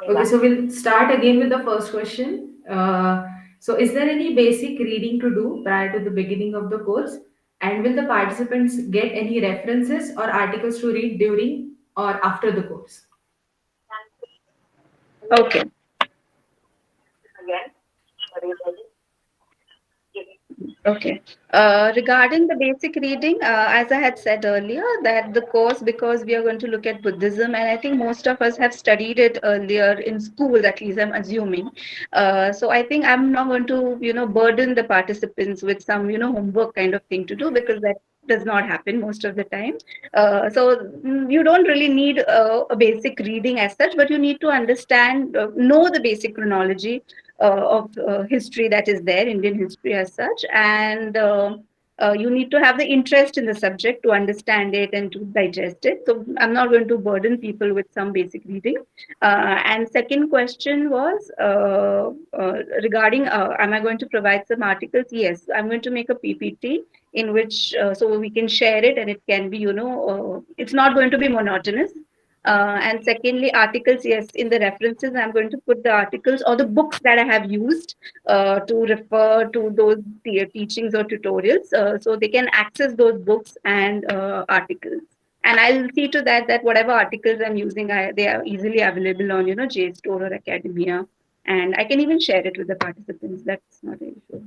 Okay, so we'll start again with the first question. So, is there any basic reading to do prior to the beginning of the course? And will the participants get any references or articles to read during or after the course? Okay. Okay. Regarding the basic reading, as I had said earlier, that the course, because we are going to look at Buddhism, and I think most of us have studied it earlier in school, at least I'm assuming. So I think I'm not going to, burden the participants with some, homework kind of thing to do, because that does not happen most of the time. You don't really need a basic reading as such, but you need to understand, know the basic chronology of history that is there, Indian history as such, and you need to have the interest in the subject to understand it and to digest it. So I'm not going to burden people with some basic reading. And second question was regarding, am I going to provide some articles? Yes, I'm going to make a PPT in which so we can share it, and it can be, it's not going to be monotonous. And secondly, articles, yes, in the references, I'm going to put the articles or the books that I have used to refer to those teachings or tutorials. So they can access those books and articles. And I'll see to that whatever articles I'm using, they are easily available on, JSTOR or Academia. And I can even share it with the participants. That's not an issue.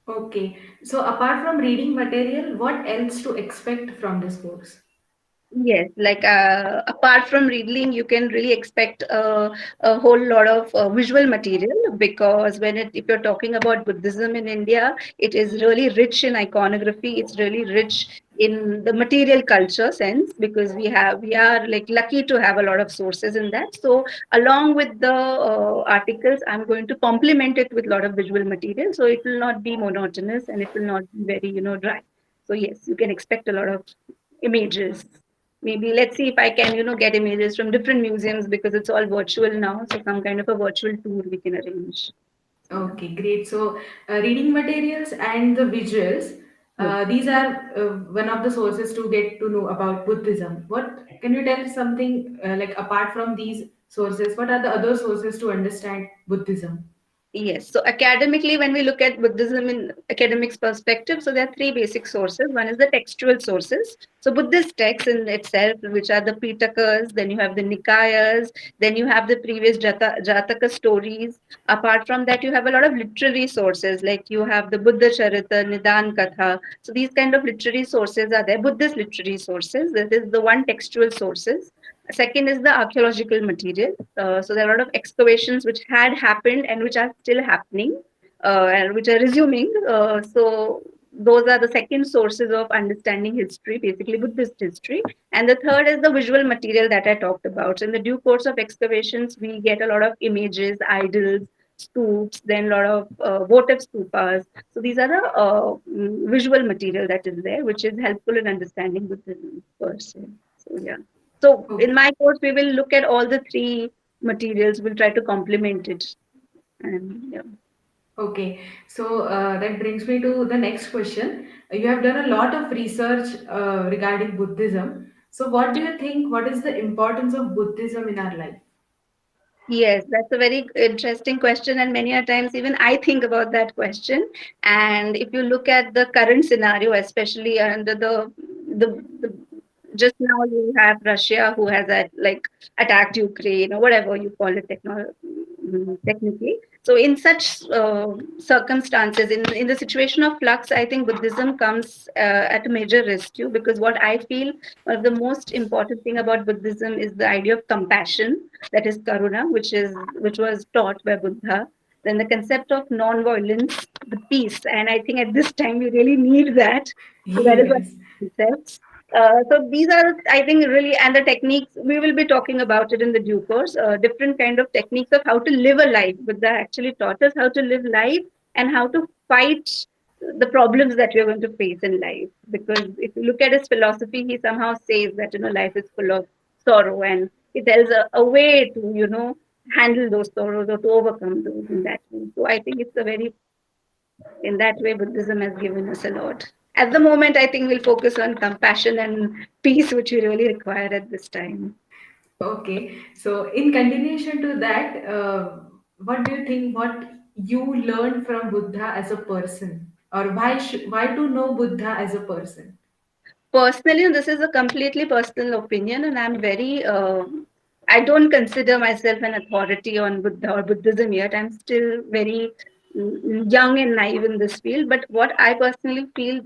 Okay, so apart from reading material, what else to expect from this course? Yes, like apart from reading, you can really expect a whole lot of visual material, because if you're talking about Buddhism in India, it is really rich in iconography. It's really rich in the material culture sense, because we are like lucky to have a lot of sources in that. So along with the articles, I'm going to complement it with a lot of visual material, so it will not be monotonous and it will not be very dry. So yes, you can expect a lot of images. Maybe let's see if I can, get images from different museums, because it's all virtual now. So some kind of a virtual tour we can arrange. So yeah. Okay, great. So, reading materials and the visuals, Yes. these are one of the sources to get to know about Buddhism. What can you tell something like apart from these sources? What are the other sources to understand Buddhism? Yes. So academically, when we look at Buddhism in academics perspective, so there are three basic sources. One is the textual sources. So Buddhist texts in itself, which are the Pitakas, then you have the Nikayas, then you have the previous Jataka stories. Apart from that, you have a lot of literary sources, like you have the Buddha Charita, Nidan Katha. So these kind of literary sources are there, Buddhist literary sources. This is the one textual sources. Second is the archaeological material. So there are a lot of excavations which had happened and which are still happening and which are resuming. So those are the second sources of understanding history, basically Buddhist history. And the third is the visual material that I talked about. So in the due course of excavations, we get a lot of images, idols, stoops, then a lot of votive stupas. So these are the visual material that is there, which is helpful in understanding Buddhism per se. So yeah. So Oh, in my course, we will look at all the three materials. We'll try to complement it. And yeah. okay. So that brings me to the next question. You have done a lot of research regarding Buddhism. So, what do you think? What is the importance of Buddhism in our life? Yes, that's a very interesting question, and many a times even I think about that question. And if you look at the current scenario, especially under the just now you have Russia who has attacked Ukraine or whatever you call it technically. So in such circumstances, in the situation of flux, I think Buddhism comes at a major risk too, because what I feel one of the most important thing about Buddhism is the idea of compassion, that is karuna, which was taught by Buddha. Then the concept of non-violence, the peace, and I think at this time we really need that. So that is what Yes. concepts. So these are, I think, really, and the techniques we will be talking about it in the due course. Different kind of techniques of how to live a life. Buddha actually taught us how to live life and how to fight the problems that we are going to face in life. Because if you look at his philosophy, he somehow says that life is full of sorrow, and he tells a way to handle those sorrows or to overcome those in that way. So I think it's a very in that way Buddhism has given us a lot. At the moment, I think we'll focus on compassion and peace, which we really require at this time. Okay, so in continuation to that, what do you think? What you learned from Buddha as a person, or why to know Buddha as a person? Personally, this is a completely personal opinion, and I'm very. I don't consider myself an authority on Buddha or Buddhism yet. I'm still very young and naive in this field. But what I personally feel,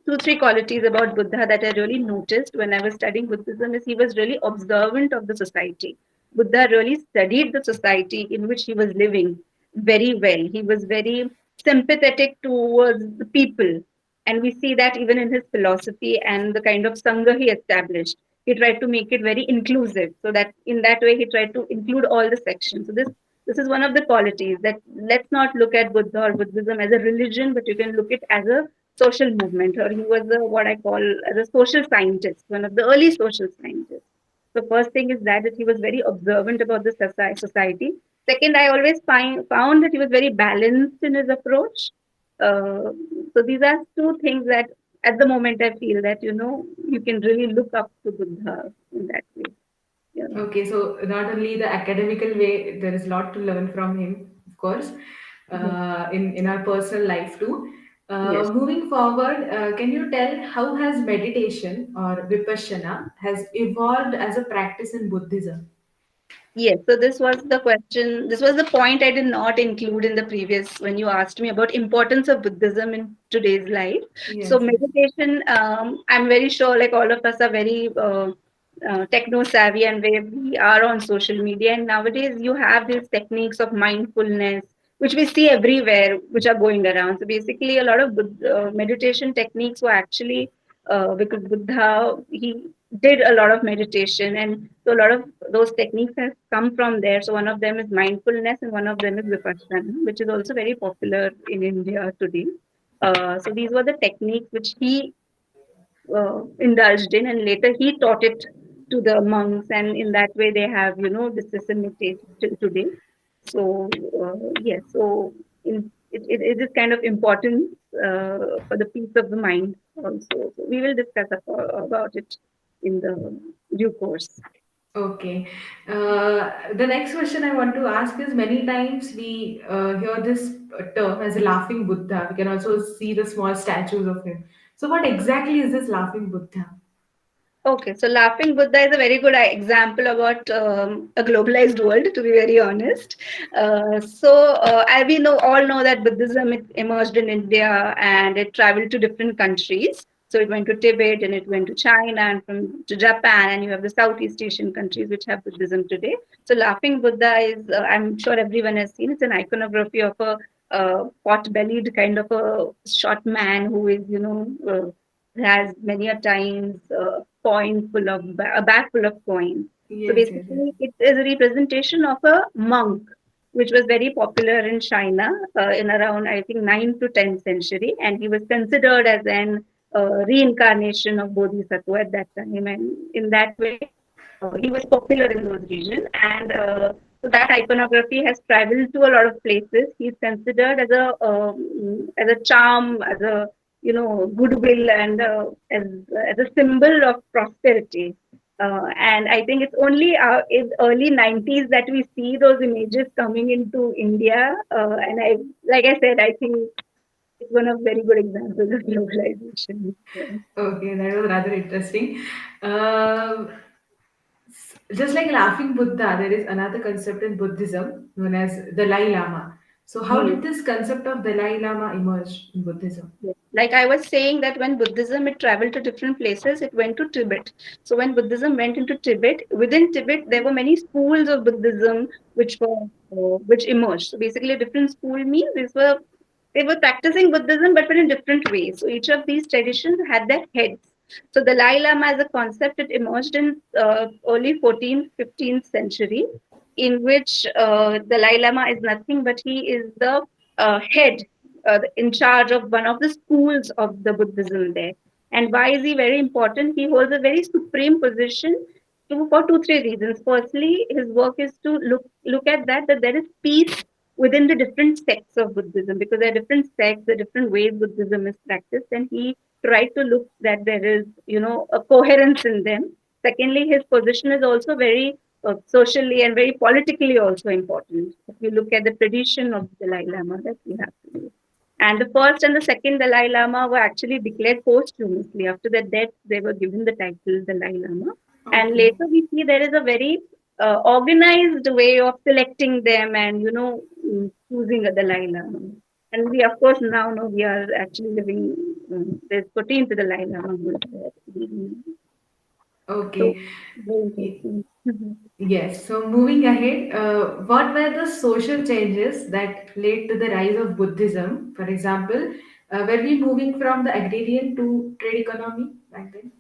two, three qualities about Buddha that I really noticed when I was studying Buddhism is he was really observant of the society. Buddha really studied the society in which he was living very well. He was very sympathetic towards the people. And we see that even in his philosophy and the kind of Sangha he established. He tried to make it very inclusive. So that in that way he tried to include all the sections. So this is one of the qualities that let's not look at Buddha or Buddhism as a religion, but you can look it as a social movement, or he was what I call as a social scientist, one of the early social scientists. The first thing is that he was very observant about the society. Second, I always found that he was very balanced in his approach. Uh, so these are two things that at the moment I feel that, you can really look up to Buddha in that way. Yeah. Okay, so not only the academical way, there is a lot to learn from him, of course, Yes. in our personal life too. Yes. Moving forward, can you tell how has meditation or vipassana has evolved as a practice in Buddhism? Yes, so this was the question. This was the point I did not include in the previous when you asked me about importance of Buddhism in today's life. So Yes, yes. meditation, I'm very sure like all of us are very techno savvy and we are on social media. And nowadays you have these techniques of mindfulness, which we see everywhere, which are going around. So basically, a lot of meditation techniques were actually because Buddha he did a lot of meditation, and so a lot of those techniques have come from there. So one of them is mindfulness, and one of them is vipassana, which is also very popular in India today. So these were the techniques which he indulged in, and later he taught it to the monks, and in that way they have disseminated till today. So yes, so it is kind of important for the peace of the mind also. So we will discuss about it in the due course. Okay. The next question I want to ask is many times we hear this term as a laughing Buddha. We can also see the small statues of him. So, what exactly is this laughing Buddha? Okay, so Laughing Buddha is a very good example about a globalized world, to be very honest. As we know, all know that Buddhism it emerged in India and it traveled to different countries. So it went to Tibet and it went to China and from to Japan, and you have the Southeast Asian countries which have Buddhism today. So Laughing Buddha is, I'm sure everyone has seen, it's an iconography of a pot-bellied kind of a short man who is, has many a times coins full of a bag full of coins. So Yes, yes, yes. basically, it is a representation of a monk, which was very popular in China in around I think 9th to 10th century, and he was considered as an reincarnation of Bodhisattva at that time, and in that way, he was popular in those regions, and so that iconography has traveled to a lot of places. He's considered as a charm, as a goodwill, and as a symbol of prosperity. And I think it's only in early 90s that we see those images coming into India. And like I said, I think it's one of very good examples of globalization. Yeah. Okay, that was rather interesting. Um, just like laughing Buddha, there is another concept in Buddhism known as Dalai Lama. So, how Hmm. did this concept of Dalai Lama emerge in Buddhism? Yes. Like I was saying that when Buddhism it traveled to different places, it went to Tibet. So when Buddhism went into Tibet, within Tibet there were many schools of Buddhism which emerged. So basically, a different school means they were practicing Buddhism but in different ways. So each of these traditions had their heads. So the Dalai Lama as a concept it emerged in early 14th, 15th century, in which the Dalai Lama is nothing but he is the head in charge of one of the schools of the Buddhism there. And why is he very important? He holds a very supreme position for two, three reasons. Firstly, his work is to look at that there is peace within the different sects of Buddhism, because there are different sects, the different ways Buddhism is practiced, and he tried to look that there is, a coherence in them. Secondly, his position is also very socially and very politically also important. If you look at the tradition of the Dalai Lama that we have today. And the first and the second Dalai Lama were actually declared posthumously. After their death, they were given the title Dalai Lama. And Okay. later we see there is a very organized way of selecting them and, choosing a Dalai Lama. And we, of course, now know we are actually living, there's 14th Dalai Lama who is there. So, Okay. very Y- interesting. Yes. So moving ahead, what were the social changes that led to the rise of Buddhism? For example, were we moving from the agrarian to trade economy back then?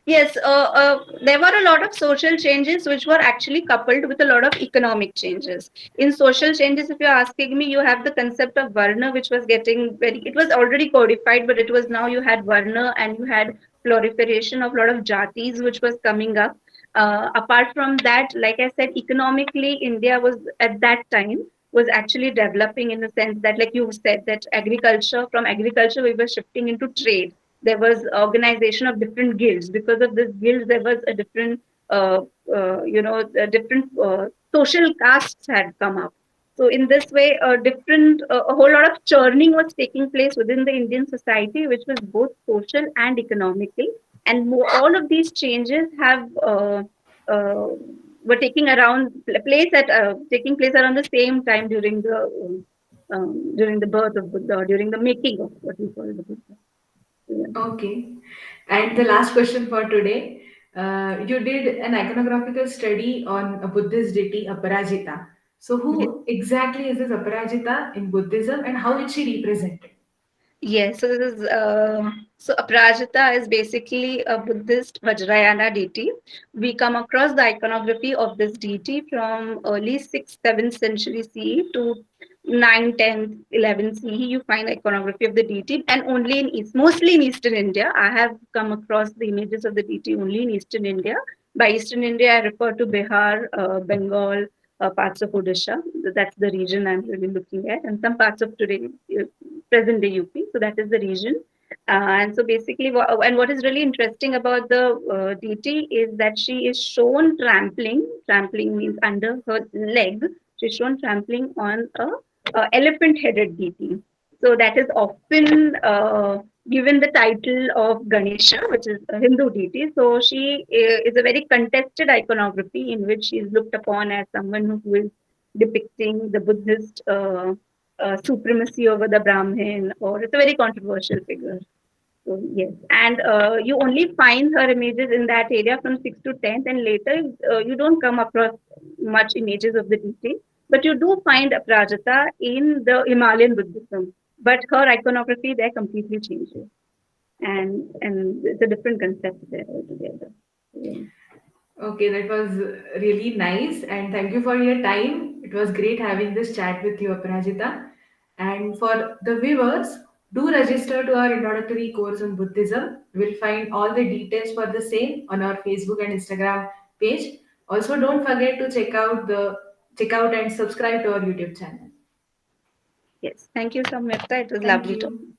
Yes, there were a lot of social changes which were actually coupled with a lot of economic changes. In social changes, if you're asking me, you have the concept of Varna, which was getting very, it was already codified, but it was now you had Varna and you had proliferation of a lot of jatis which was coming up. Apart from that, like I said, economically, India was at that time was actually developing in the sense that, like you said, that agriculture, from agriculture, we were shifting into trade. There was organization of different guilds. Because of this guilds, there was a different uh, a different social castes had come up. So in this way, a whole lot of churning was taking place within the Indian society, which was both social and economical. And all of these changes have uh, were taking around place at taking place around the same time during the birth of Buddha, or during the making of what we call the Buddha. Yeah. Okay. And the last question for today. You did an iconographical study on a Buddhist deity, Aparajita. So, who exactly is this Aparajita in Buddhism and how is she represented? Yes, so this is Aparajita is basically a Buddhist Vajrayana deity. We come across the iconography of this deity from early 6th, 7th century CE to 9th, 10th, 11th CE. You find iconography of the deity, and only in East, mostly in Eastern India. I have come across the images of the deity only in Eastern India. By Eastern India, I refer to Bihar, Bengal, parts of Odisha. That's the region I'm really looking at, and some parts of today present day UP. So that is the region. And so basically, and what is really interesting about the deity is that she is shown trampling. Trampling means under her leg. She's shown trampling on a elephant-headed deity. So that is often given the title of Ganesha, which is a Hindu deity. So she is a very contested iconography in which she is looked upon as someone who is depicting the Buddhist supremacy over the Brahmin, or it's a very controversial figure. So yes, and you only find her images in that area from 6th to 10th, and later you don't come across much images of the deity, but you do find Prajata in the Himalayan Buddhism. But her iconography there completely changes, and it's a different concept there altogether. Yeah. Okay, that was really nice, and thank you for your time. It was great having this chat with you, Aparajita. And for the viewers, do register to our introductory course on Buddhism. You will find all the details for the same on our Facebook and Instagram page. Also, don't forget to check out and subscribe to our YouTube channel. Yes, thank you, Samyukta. It was Thank lovely talking. you.